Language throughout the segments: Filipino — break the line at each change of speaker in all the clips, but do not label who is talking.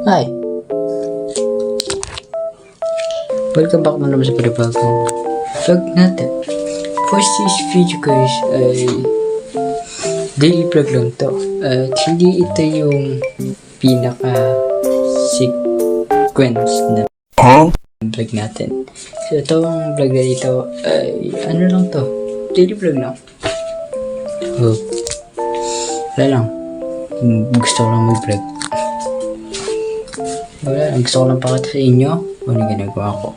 Hi! Welcome back na naman sa panibagong vlog natin. For this video guys ay daily vlog lang to. At hindi ito yung pinaka sequence na vlog natin. So itong vlog na dito ay ano lang to, daily vlog lang. Wala lang, gusto ko lang mag-vlog. Wala lang, gusto ko lang pakita sa inyo kung ano ginagawa ko.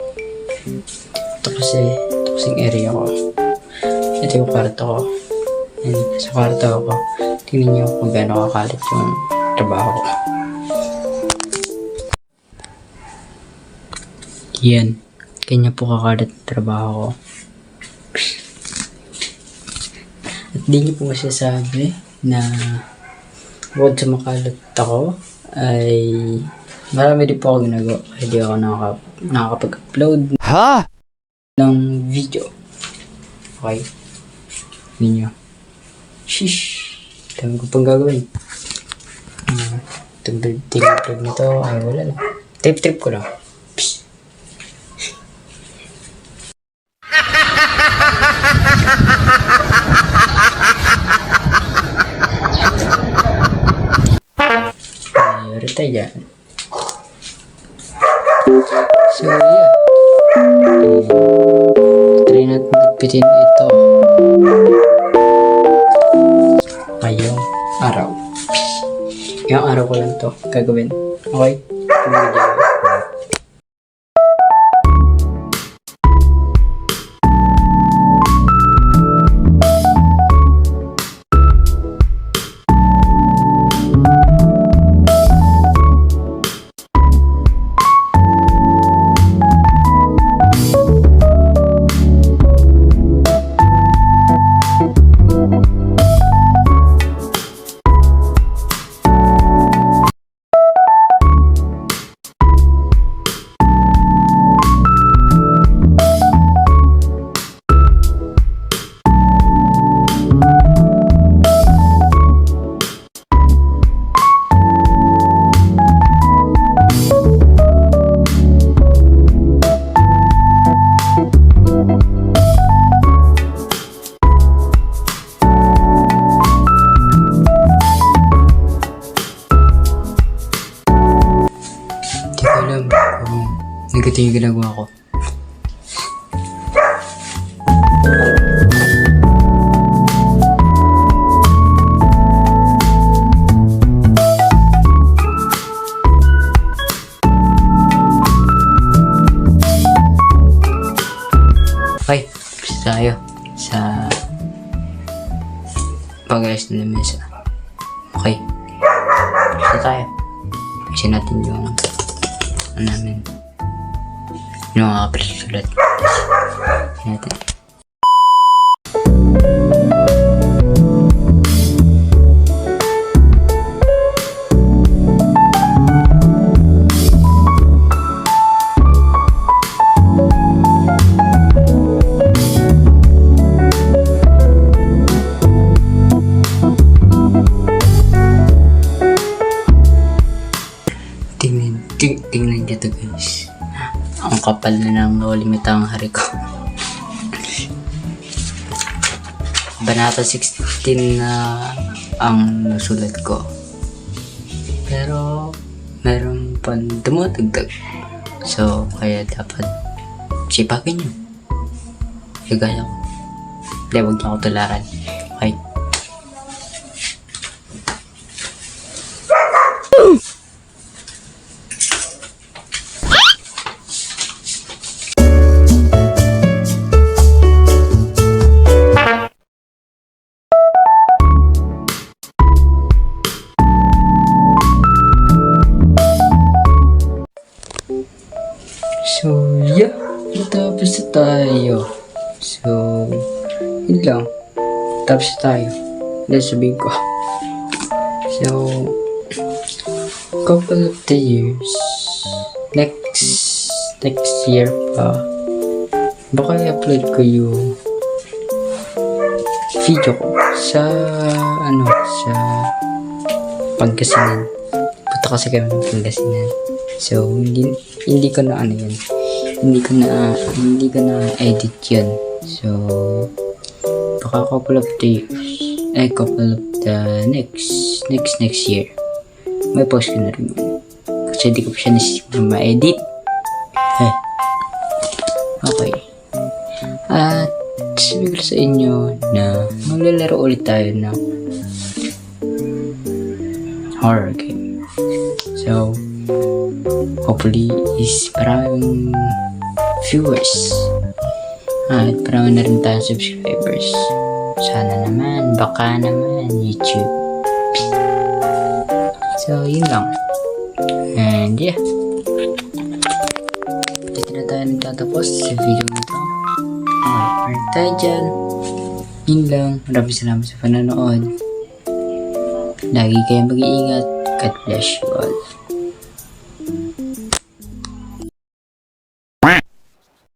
Ito kasing area ko. Ito yung kwarto ko. And sa kwarto ko, tingnan nyo kung gaano kakalit yung trabaho ko. Yan, kanya po kakalit yung trabaho ko. At di nyo po masasabi na bukod sa makalat ako ay marami din po ako ginagawa kaya di ako nakakapag-upload ng video. Okay? Ninyo. Shish! Dami ko pang gagawin. Itong vlog na to ay wala lang. Trip ko lang. Psst. Ayun tayo dyan. So yeah, try natin magpitin ito ngayong araw. Yung araw ko lang to gagawin. Okay? Ito yung ginagawa ko. Okay, gusto tayo sa pag-ayos ng lamesa. Okay, gusto tayo. Kasi natin yung namin. Yung mga pasulat natin. Tingnan nyo to guys. Ang kapal na ng nalimita ang hari ko. Banata 16 na ang nasulat ko. Pero meron pang dumudagdag. So kaya dapat sipakin nyo. Kagaya ko. Hindi, huwag nyo ako tularan. Okay? So, yeah. Tapos na tayo. So, yun lang. Tapos na tayo. Dahil sabihin ko. So, couple of the years. Next year pa. Baka i-upload ko yung video ko sa, sa Pangasinan. Pupunta kasi kami ng Pangasinan. So, hindi ko na ano yun. Hindi ko na edit yun. So, baka couple of the next year. May post ko na rin yun. Kasi hindi ko pa siya nasimula ma-edit. Okay. At sabi ko sa inyo na maglalaro ulit tayo ng horror game. So, hopefully is maraming viewers at marami na rin tayong subscribers. Sana naman, baka naman YouTube. So, yun lang. And yeah, dito na tayo nagtatapos sa video nito. Okay, alright tayo dyan. Yun lang. Maraming salamat sa panonood. Lagi kayong mag-iingat. God bless you all.